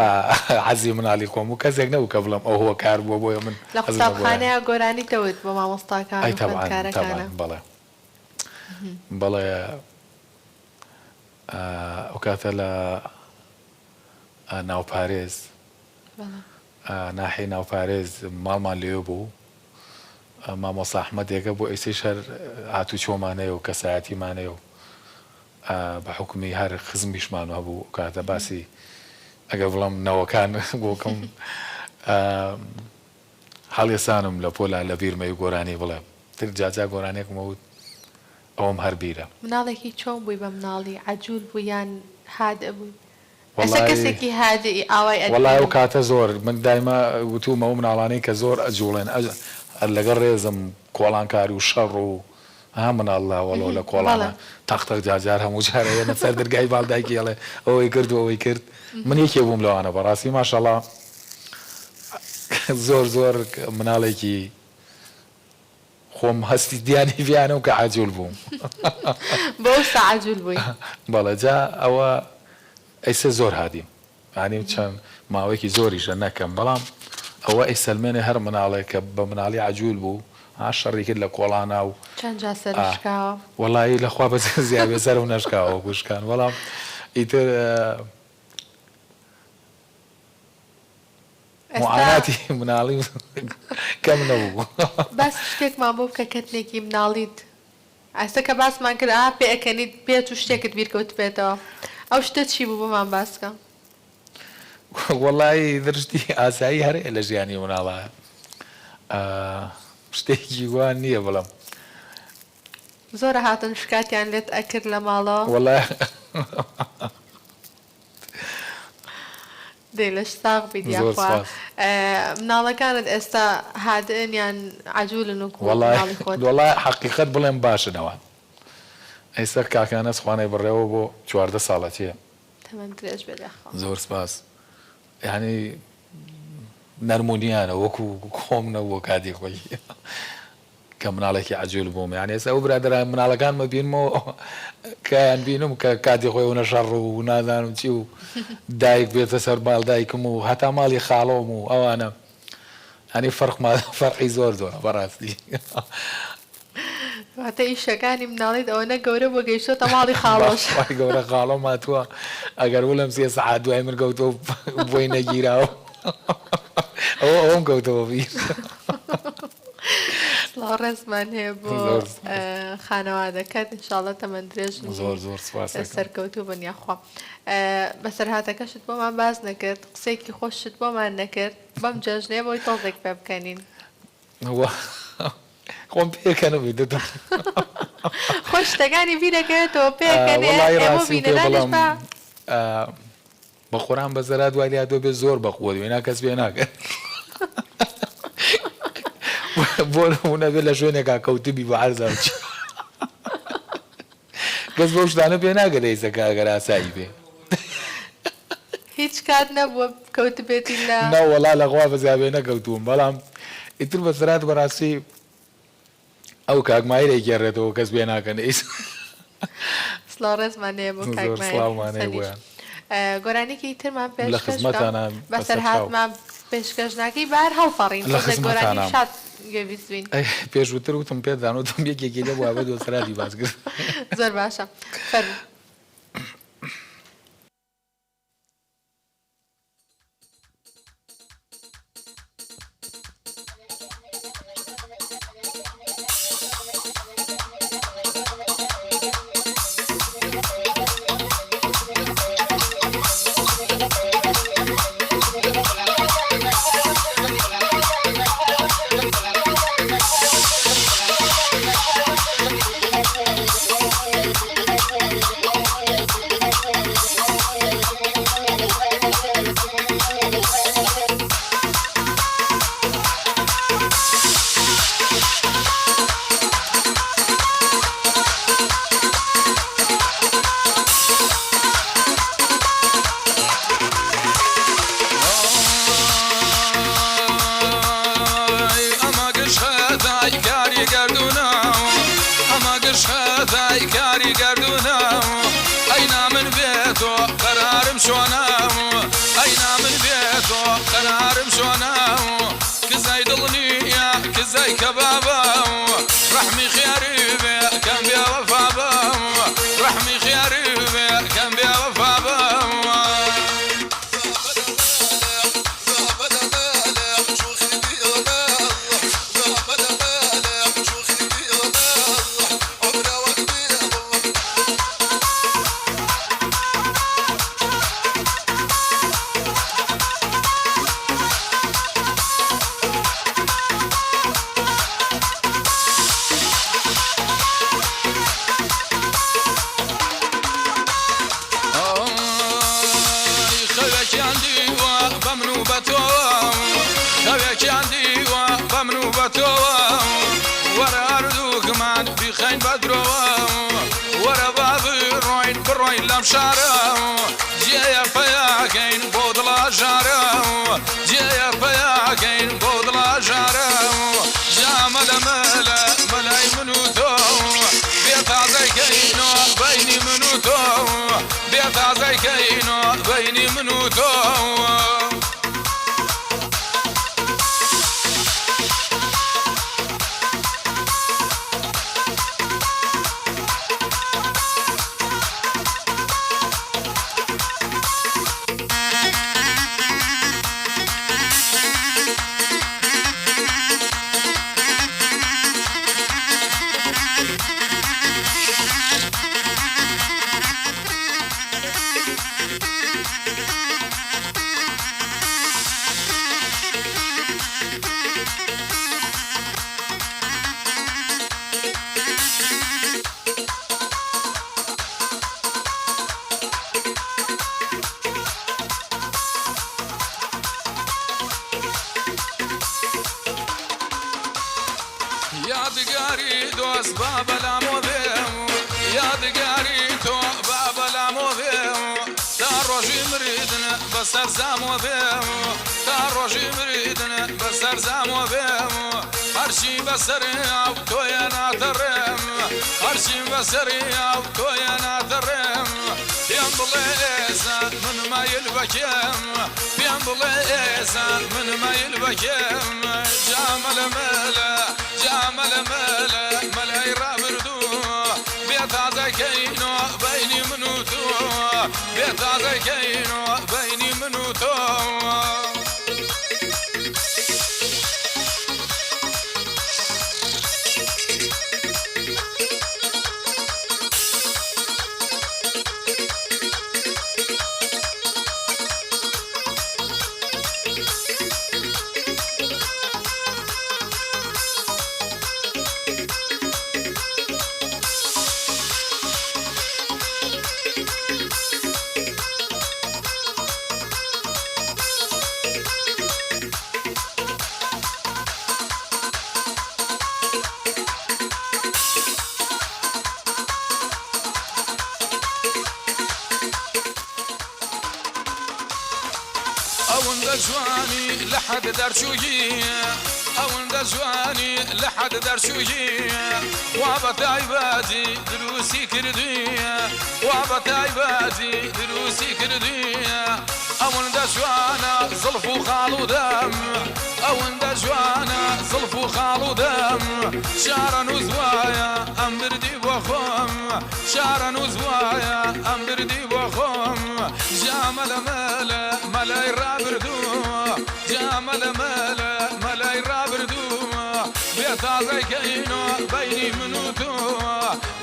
حەزی مناڵی خۆم و کەسێک نەبوو کە بڵم ئەوهۆ کار بووە بۆیە من لە قوتابخانەیە گۆرانی دەوت بۆ مامۆستاکان خوێندکارەکانە بەڵێ ئەو کاتە لە ناوپارێز ناحی ناوپارێز ماڵمان لێ بوو مامۆستا ئەحمەدێکە بۆ ئێستاش هەر هاتوو چۆمانەیە و کەسایەتیمانەیە و بە حکومی هەر خزمیشمان هەبوو کاتە باسی ئەگە بڵم نەوەکان بۆکەم هەڵێسانم لە پۆلا لە بیرمەی گۆرانی بڵێ تر جاجا گۆرانێکم وت ئەوم هەر بیرە مناڵێکی چۆن بووی بە مناڵی عەجوول بوو یان هادە بووی ئێستا کەسێکی هادی ئاوای وەڵای ئەو کاتە زۆر من دایما وتومەوە مناڵانەی کە زۆر ئەجوڵێن لەگەڵ ڕێزم کۆڵانکاری و شەڕ و مناڵڵاوەڵەوە لە کۆڵانە تەختە جاجار هەموو جارەیە سەر دەرگای باڵدایکی ئەڵێ ئەوەی کرد و ئەوەی کرد من یەکێ بووم لەوانە بەڕاستی ماشەڵڵا زۆر زۆر مناڵێکی خۆم هەستی دیانی ڤیانە و کە عەجوول بووم بۆ عەجوول بووی بەڵێ جا ئەوە ئەیسە زۆر هادیم یعنی چەند ماوەیەکی زۆریشە نەکەم بەڵام ئەوە ئەیسەلمێنێ هەر مناڵێک کە بە مناڵی عەجوول بوو شەڕی کرد لە کۆڵانە و چەند جا سەرشکاوە وەڵایی لەخوا بە زیابێ سەر و نەشکاوە گوشکان بەڵام ئیتر معاناتی مناڵی کەم نەبوو باس شتێکمان بۆ بکە کەتنێکی مناڵیت ئەستا کە باسمان کرد پێەکەنیت بێت و شتێکت بیرکەوت بێتەوە ئەو شتە چی بوو بۆمان باسکە وەڵی درشتی ئاسایی هەرێ لە ژیانی مناڵە شتێکی وان نییە بڵم زۆرە هاتن شکاتیان لێت ئەکرد لە ماڵەوە وەڵای دێ لە شتاق بیدیخوا مناڵەکانت ئێستا هادنیان عجولن و وەڵای حەقیقەت بڵێم باشنەوە ئێستا کاکانە سخوانەی بڕێەوە بۆ 14 ساڵەتیە زۆر سپاس یعنی نەرمونیانە وەکو کۆمنەوە کاتی خۆی کە مناڵێکی عجول بووم یعنی ئێستا ئەو برادران مناڵەکانمە بینمەوە کەیان بینم کە کاتی خۆی و نەشەڕ و نازانم چی و دایک بێتە سەر باڵ دایکم و هەتا ماڵی خاڵۆم و ئەوانە هەنی فەرقی زۆر زۆرە بەڕاستی واتە ئیشەکانی مناڵیت ئەوەنە گەورە بۆ گەیشتۆتە ماڵی خاڵۆش گەورە خاڵۆ ماتووە ئەگەر وڵم 3 سەعات دوای من گەوتەوە بۆی نەگیراوە ئەوم گەوتەوە بیر ڕێزمان هەیە بۆ خانەوادەکەت انشاءڵە تەمەند درێژ زۆر زۆر سەرکەوتوو بنیاخوا بەسەرهاتەکەشت بۆمان باز نەکرد قسێکی خۆشت بۆمان نەکرد بەم جەژنێ بۆی تۆڵێک پێ بکەنین خۆم پێکەنەوەی دەدەم خۆش شتەکانی بیرەکەوێتەوە پێکەنێ بە خۆران بە زەرا دوای لاتۆ بێ زۆر بەخۆ وێنا کەس بێ ناکەن بۆ نمونە بێت لە شوێنێکا کەوتبی بە عەرزاوچ کەس بەو شتانە پێ ناگەن ئێستا ئەگەر ئاسایی بێ هیچ کات نەبووە کەوت بێتی لە نەوەڵا لەخوا بەزیابێ نەکەوتوم بەڵام ئیتر بە سەرات بەڕاستی ئەو کاکمایرێک گێڕێتەوە کەس بێ ناکەن سڵاو ڕێزمان هەیە بۆ کاکمایر گۆرانێکی ترمان پێشکەش بەسەرهاتمان پێشکەشناکەی بار هەڵفەڕین گۆرانی شاد گەویستوین پێشووتر وتم پێدانوتم یەکێکی لە بووە بە دۆسەراتی باز کرد زۆر باشە فەرموو یادگاری دوست بابا لامو بیم یادگاری تو بابا لامو بیم تا روزی مریدن بسر زامو بیم تا روزی مریدن بسر زامو بیم هرچی بسری او تو یا ناترم هرچی بسری او تو یا ناترم بیم بلیزن من مایل بکم بیم بلیزن من مایل بکم جامل ملا جامل ملا ملا يرابردو بيت هذا كينو بيني منو تو بيت هذا كينو بيني منو تو جواني لحد درشوجي أون جواني لحد درشوجي وابت عبادي دروسي كردي وابت عبادي دروسي كردي أون جوانا زلف وخالو دم أون جوانا زلف وخالو دم شعر نزوايا أم بردي بخم شعر نزوايا أم بردي بخم جامل ملا ملا يرابردو جامل ملا ملا يرابردو بيتا زي كينو بيني منو تو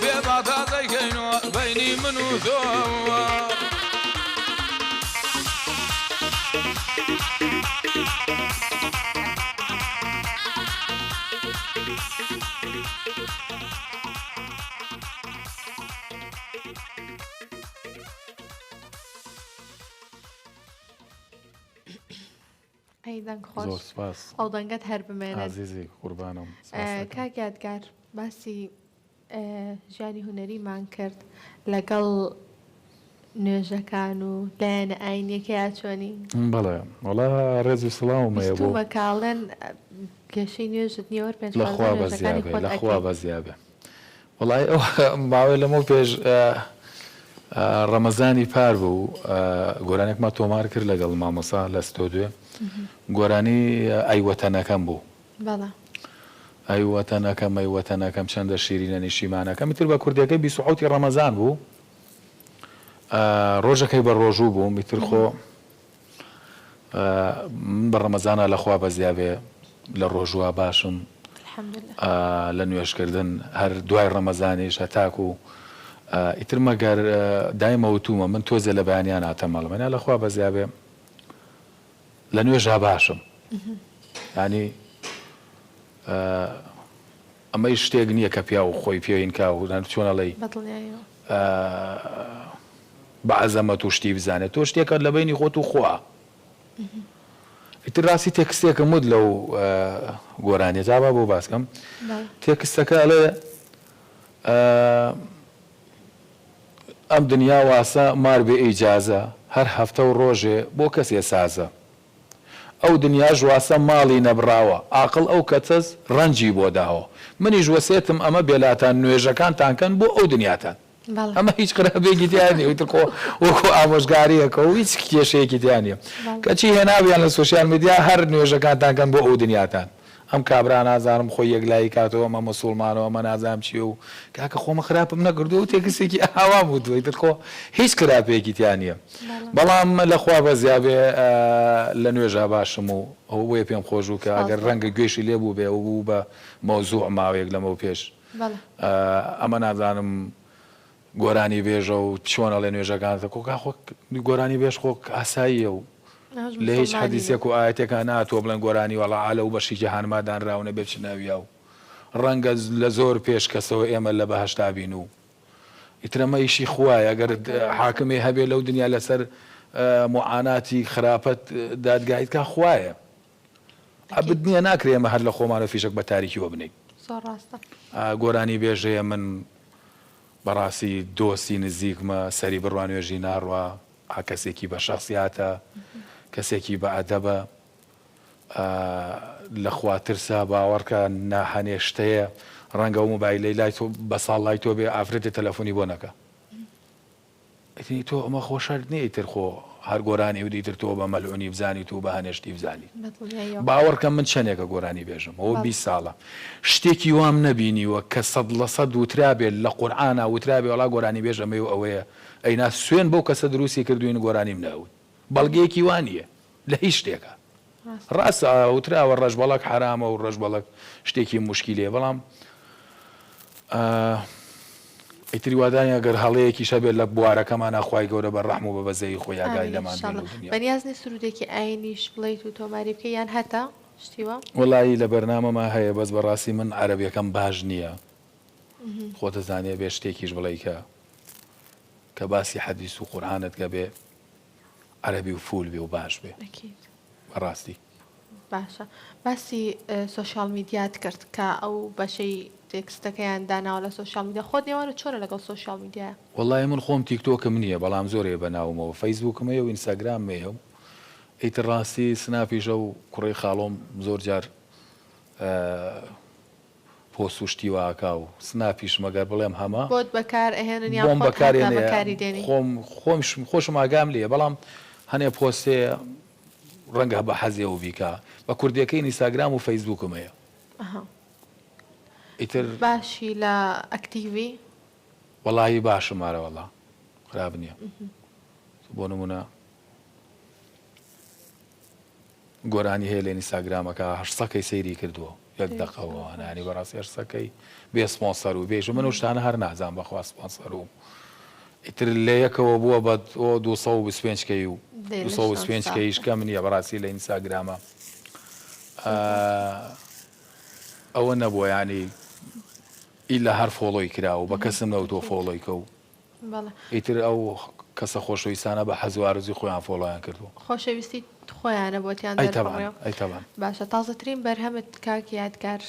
بيتا زي كينو بيني منو تو ئەیدەنگ زۆر خۆش سپاس ئەو دەنگەت هەر بمێنێت عزیزی قوربانم کاک یادگار باسی ژیانی هونەریمان کرد لەگەڵ نوێژەکان و لایەنە ئاینیەکەی چۆنی بەڵێ وەڵا ڕێز و سڵاومەیە بۆ بەکاڵێن کێشەی نوێژت نیوە پێ لەخوا بەزیابێ لەخوا بەزیابێ وەڵای ئەو ماوەی لەمە پێش ڕەمەزانی پار بوو گۆرانێکمان تۆمار کرد لەگەڵ مامۆسا لە ستۆدیۆ گۆرانی ئەیوەتەنەکەم بوو ئەیوەتەنەکەم ئەیوەتەنەکەم چەندە شیرینە نیشیمانەکەم میتر بە کوردەکەی 27 ڕەمەزان بوو ڕۆژەکەی بە ڕۆژوو بوو میتر خۆ بە ڕەمەزانە لەخوا بەزیابێ لە ڕۆژوە باشم لە نوێشکردن هەر دوای ڕەمەزانیش هەتاکو ئیتر مەگەر دایمەوتومە من تۆزە لە بەیانیان ئاتەمەڵمەنە لەخوا بەزیابێ لە نوێژا باشم ینی ئەمەی شتێک نییە کە پیا و خۆی پێین کا و چۆنەڵی بە عەزەمەت و شتی بزانێت تۆ شتێکە لە بینی خۆت و خوا ئیتر ڕاستی تێکستێکە مود لەو گۆرانیە جابا بۆ باسکەم تێکستەکە ئەڵێ ئەم دنیا واسە مار بێ ئیجازە هەر هەفتە و ڕۆژێ بۆ کەسێ سازە ئەو دنیا ژواسە ماڵی نەبراوە عاقڵ ئەو کەچەز ڕەنجی بۆ داوە منیش وەسێتم ئەمە بێلاتان نوێژەکانتانکەن بۆ ئەو دنیاتان ئەمە هیچ قرابێکی دیانی وتر وەکو ئامۆژگاریەکە و هیچ کێشەیەکی دیانە کەچی هێناویان لە سوۆسیال میدیا هەر نوێژەکانتانکەن بۆ ئەو دنیاتان ئەم کابرا نازانم خۆی یەکلایی کاتەوە ئەمە مەسوڵمانەوە ئەمە نازانم چیە و کاکە خۆمە خراپم نەکردو و تێکستێکی ئاوا بوو دوێتر خۆ هیچ خراپەیەکی تیانە بەڵام لەخوا بەزیابێ لە نوێژا باشم و ئەو بۆیە پێم خۆش و کە ئەگەر ڕەنگە گوێشی لێ بوو بێ و بوو بە مەوزوع ماوەیەک لەمە پێش ئەمە نازانم گۆرانی بێژە و چۆنە لە نوێژەکانتە گۆرانی بێژ خۆ ئاساییە و لە هیچ حەدیسێک و ئاەتێکە ناتوە بڵێن گۆرانی وەڵا عالە و بەشی جەهانمادانراونە بێت ناویە و ڕەنگە لە زۆر پێش کەسەوە ئێمە لە بەهەشتا بین و ئیترەمە ئیشی خوایە ئەگەر حاکمێ هەبێ لەو دنیا لەسەر معاناتی خراپەت دادگایت کا خوایە ئەبد نییە ناکرێمە هەر لە خۆمانە فیشک بە تاریکی وە بنین زۆر ڕاستە. گۆرانی بێژەیە من بەڕاستی دۆستی نزیکمە سەری بڕوانێژی ناڕوە کەسێکی بە شخصیاتە کەسێکی بە ئەدەبە لە خواترسا باوەڕکە ناهەنێشتەیە ڕەنگە و مۆبایلەی لای تۆ بە ساڵ لای تۆ بێ ئافرەتە تەلەفۆنی بۆ نەکە ئیتر تۆ ئەمە خۆشەر نییتر خۆ هەر گۆرانی و دیتر تۆ بە مەلعونی بزانی تو بە هەنێشتی بزانی باوەڕکە من چەندێکە گۆرانی بێژم ئەوە 20 ساڵە شتێکی وام نەبینیوە کە 100% وترابێت لە قورئانە وترابێ وڵا گۆرانی بێژەمە و ئەوەیە ئەینا سوێن بەو کەسە دروستی کردوین گۆرانیم ناون بەڵگەیەکی وانە لە هیچ شتێکە ڕاستە وتراوە ڕەش بەڵک حرامە و ڕەش بەڵک شتێکی مشکیلێ بەڵام ئیتری وادانە گەر هەڵەیەکی شەبێت لە بوارەکەمان ناخوای گەورە بە ڕەحم و بە بەزەی خۆی ئاگای لەمان بەنیازنی سرودێکی ئاینیش بڵیت و تۆماری بکە یان هەتا شتیوە وەڵایی لە بەرنامەما هەیە بەس بەڕاستی من عەرەبیەکەم باش نییە خۆتە زانێ بێ شتێکیش بڵێ کە باسی حەدیث و قورئانت کە بێ عەرەبی و فول بێ و باش بێ بەڕاستی باشە باسی سوۆشیال میدیات کرد کە ئەو بەشەی تێکستەکەیان داناوە لە سوۆشیال میدیا خۆت نێوانە چۆنە لەگەڵ سوۆشیال میدیایە وەڵای من خۆم تیکتۆکم نییە بەڵام زۆرێ بەناومەوە فەیسبووکمەیە و ئینستاگراممەیە و ئیتر ڕاستی سناپیشە و کوڕی خاڵۆم زۆر جار پۆست و شتی واکا و سناپیش مەگەر بڵێم هەمە بۆت بەکار ئەهێنن بۆم بەکاری دێنی خۆشم ئاگام لێ بەڵام هەنێ پۆستێ ڕەنگە بە حەزێ و بیکە بە کوردیەکەی ئینستاگرام و فەیسبووکمەیە ئیتر باشی لە ئەکتیڤی وەڵایی باشمارە وەڵا خراب نییە بۆ نمونە گۆرانی هەیە لە ئینستاگرامەکە 800 سەیری کردووە یەک دەقەوە نانی بەڕاستی 800 بێ سپۆنسەر و بێژ من و شتانە هەر نازان بەخوا سپۆنسەر و ئیتر لە یەکەوە بووە بە 225 و 225 کەم نییە بەڕاستی لە ئینستاگرامە ئەوە نەبووە ینی ئیلا هەر فۆڵۆی کراوە بە کەسم نەوتۆ فۆڵۆی کە و ئیتر ئەو کەسە خۆشەویستانە بە حەزوارزی خۆیان فۆڵۆیان کردو خۆشەویستی خۆیانە بۆتیان ئەیتەبان باشە تازەترین بەرهەمت کاک یادگار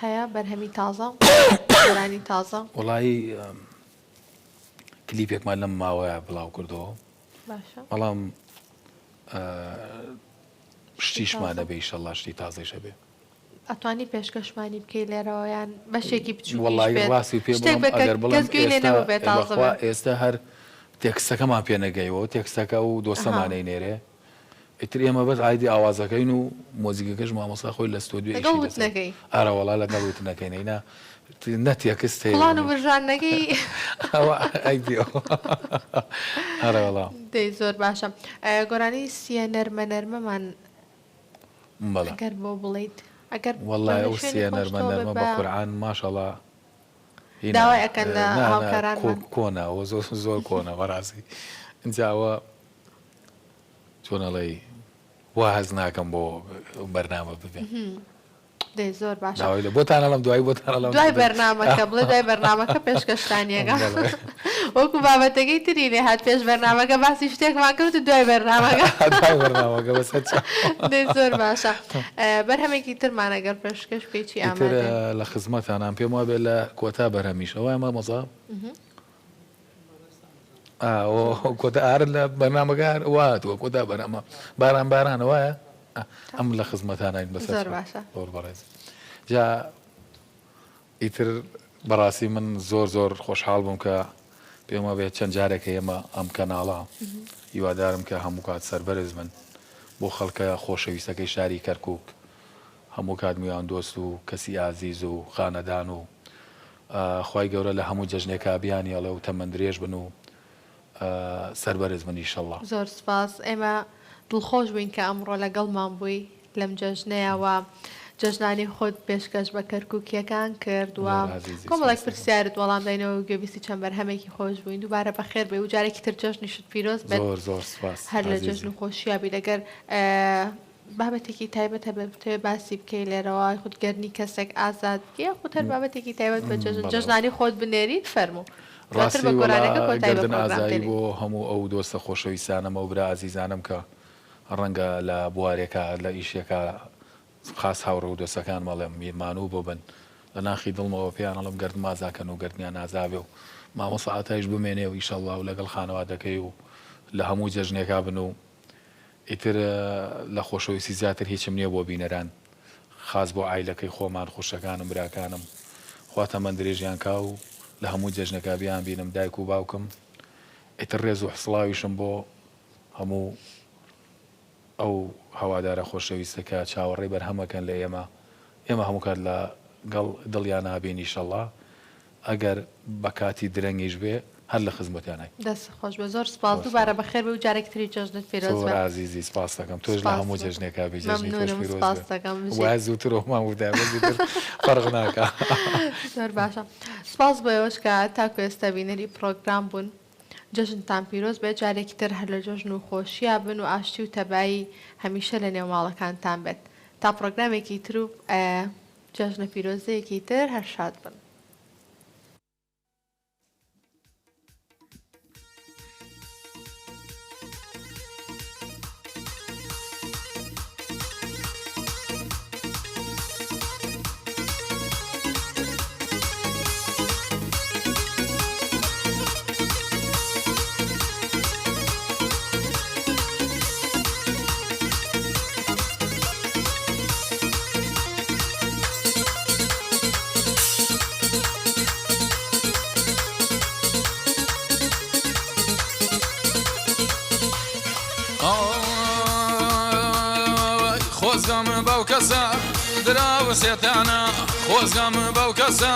هەیە بەرهەمی تازە گۆرانی تازە وەڵایی کلیپێکمان لەم ماوەیە بڵاو کردەوە بەڵام شتیشمانە بێ ئیشەڵڵا شتی تازەیشە بێ ئەتوانی پێشکەشمانی بکەی لێرەوەیان بەشێکی بچوو وەڵایی ڕاستی پێ بڵێم ئێستا هەر تێکستەکەمان پێ نەگەیەوە تێکستەکە و دۆستەمانەی نێرێ ئیتر ئێمە بەس ئایدی ئاوازەکەین و مۆزیکەکەش مامۆستا خۆی لە ستۆدیۆ ئارە وەڵا لەگەڵ وتنەکەینەینا نەتێکست هەیە بژانەکەی هەرەوەڵا دەی زۆر باشە گۆرانی سیە نەرمە نەرمەمان ئەگەر بۆ بڵیت ئەگەر وەڵای ئەو سیە نەرمە نەرمە بە قورئان ماشەڵڵا داوای ئەکەن لە هاوکارانمان کۆناوە زۆر کۆنە بەڕاستی ئینجاوە چۆنەڵێ وا هەز ناکەم بۆ بەرنامە ببێ دەی زۆر باشە بۆتانەڵم دوای دوای بەرنامەکە بڵێ دوای بەرنامەکە پێشکەشتانیەکە وەکو بابەتەکەی تری لێ هات پێش بەرنامەکە باسی شتێکمان کرد و دوای بەرنامەکە دەی زۆر باشە بەرهەمێکی ترمانەگەر پێشکەش بکەیتی ئامادە لە خزمەتانان پێم وابێ لە کۆتا بەرهەمیش ئەوە مامۆزا کۆتا ئارن لە بەرنامەکە واتوە کۆتا بەرەمە باران وایە ئەم لە خزمەتانین بەسەر زۆر بەڕێز جا ئیتر بەڕاستی من زۆر خۆشحاڵ بووم کە پێم بێت چەند جارێکە ئێمە ئەم کەناڵە هیوادارم کە هەموو کات سەربەرز من بۆ خەڵکە خۆشەویستەکەی شاری کەرکووک هەموو کات میوان دۆست و کەسی ئازیز و خانەدان و خوای گەورە لە هەموو جەژنێکە بیانی ئەڵێ و تەمەندرێژ بن و سەربەرز من ئیشەڵڵا زۆر سپاس ئێمە دڵخۆش بووین کە ئەمڕۆ لەگەڵمان بووی لەم جەژنەیەوە جەژنانی خۆت پێشکەش بە کەرکووکیەکان کرد و کۆمەڵێک پرسیارت وەڵام داینەوە گوێبیستی چەند بەرهەمێکی خۆش بووین دووبارە بەخێر بێ و جارێکی تر جەژنیشت پیرۆز بێت زۆر سپاس هەر لە جەژن و خۆشیابی لەگەر بابەتێکی تایبەت هەبێ باسی بکەی لێرەوە خودگەرنی کەسێک ئازاد بکە خۆت هەر بابەتێکی تایبەت بە جەژنانی خۆت بنێریت فەرموو ڕاستی گەردن ئازایی بۆ هەموو ئەو دۆستە خۆشەویستانەمە و برا ئازیزانم کە ڕەنگە لە بوارێکە لە ئیشێکە خاص هاوڕە و دۆستەکان مەڵێم میرمانوو بۆ بن لە ناخی دڵمەوە پێیان ئەڵم گرد مازاکەن و گردنیان نازاوێ و مامۆستا ئاتایش بمێنێ و ئیشەڵڵا و لەگەڵ خانەوادەکەی و لە هەموو جەژنێکا بن و ئیتر لە خۆشەویستی زیاتر هیچم نییە بۆ بینەران خاص بۆ ئایلەکەی خۆمان خوشەکانم براکانم خواتە من درێژیان کا و لە هەموو جەژنەکە بیان بینم دایک و باوکم ئیتر ڕێز و حسڵاویشم بۆ هەموو ئەو هەوادارە خۆشەویستەکە چاوەڕێ بەرهەمەکەن لە ئێمە هەموو کات لە گەڵ دڵیان نابین ئیشەڵڵا ئەگەر بە کاتی درەنگیش بێ هەر لە خزمەتیانای دەست خۆش بە زۆر سپاس دووبارە بەخێر بێ و جارێکتری جەژنت پیرۆز بێ. عزیزی سپاس دەکەم تۆش لە هەموو جەژنێکا بێ جەژنی تۆش پیرۆز بێ. وای زووتر ئەومان ودا فەرق ناکا. زۆر باشە. سپاس بۆ ئێوەش کە تاکو ئێستا بینەری پرۆگرام بوون. جەژنتان پیرۆز بێت جارێکی تر هەر لە جەژن و خۆشییا بن و ئاشتی و تەبایی هەمیشە لە نێو ماڵەکانتان بێت تا پرۆگرامێکی تر و جەژنە پیرۆزەیەکی تر هەر شاد بن. خۆزگەم بەو کەسە دراوە سێتانە خۆزگەم بەو کەسە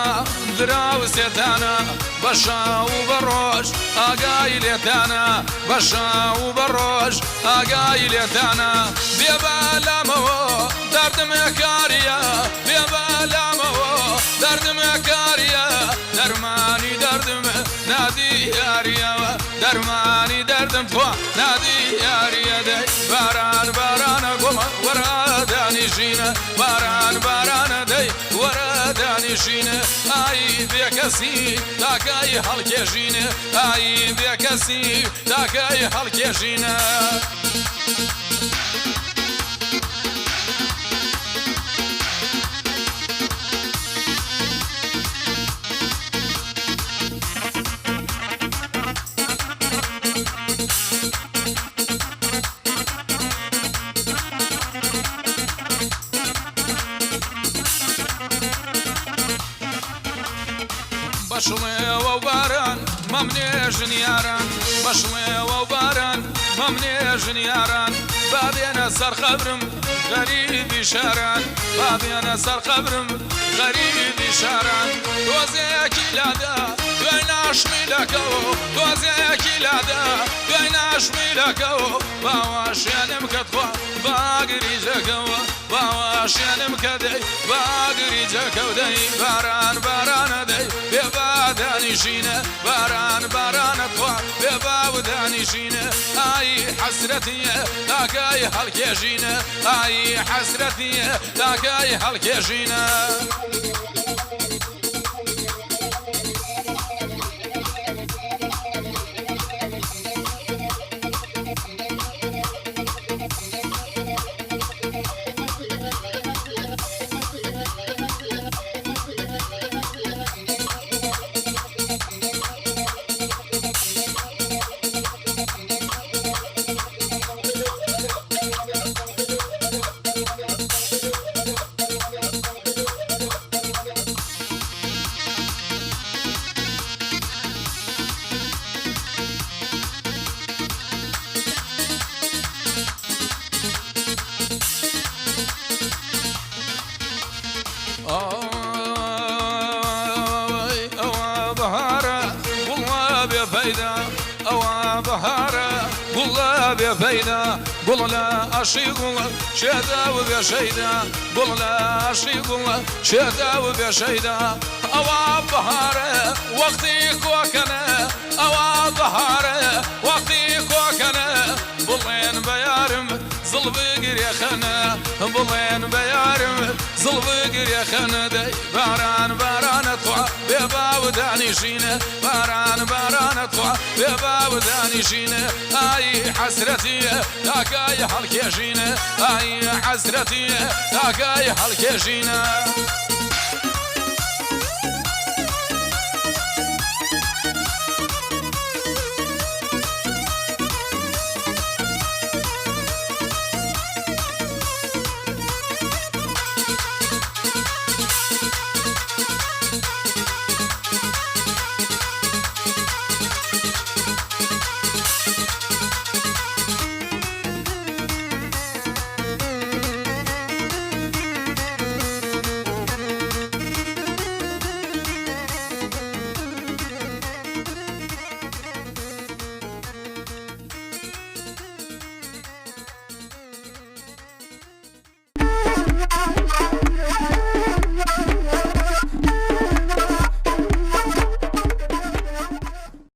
دراوە سێتانە بە شاو و بە ڕۆژ ئاگای لێتانە بە شاو و بە ڕۆژ ئاگای لێتانە بێبە لامەوە دەردمێ کاریە بێبە لامەوە دەردمێ کاریە دەرمانی دەردمە نادی یاریەوە دەرمانی دەردم تۆ نادی یاریە دەی باران بارانە گوڵە وەرە دانیژینە باران بارانە دەی وەرە دانیژینە ئای بێکەسی تاکای هەڵکێژینە ئای بێکەسی تاکای هەڵکێژینە بەشڵێوە و باران مەمنێژن یاران بەشڵێوە و باران مەمنێژن یاران بابێنە سەر خەبرم غەریبی شاران بابێنە سەر خەبرم غەریبی شاران دۆزەیەکی لادا دوای ناشمیلەکەوە دۆزەیەکی لادا دوای ناشمیلەکەوە باواشێنم کە تخوا باگری جەکەوە باواشێنم کە دەی باگری جەکەو دەی باران بارانە دەی بێبا دانیژینە باران بارانە تخوا بێبا و دانیژینە ئای حەسرەتیە تاکای هەڵکێژینە ئای حەسرەتیە تاکای هەڵکێژینە بێفەیدا گوڵ لە ئاشی گوڵە شێدا و بێشەیدا گوڵ لە ئاشی گوڵە شێدا و بێشەیدا ئەوە بەهارە وەختی کۆکەنە ئەوە بەهارە وەختی کۆکەنە بڵێن بە یارم زڵ بگرێخەنە بڵێن بە یارم زڵ بگرێخەنە دەی باران بارانە تۆ بێ بێباو دانیشینە باران بارانەتخوا بێباو دانیشینە ئای حەسرەتیە تاکای هەڵکێژینە ئای حەسرەتیە تاکای هەڵکێژینە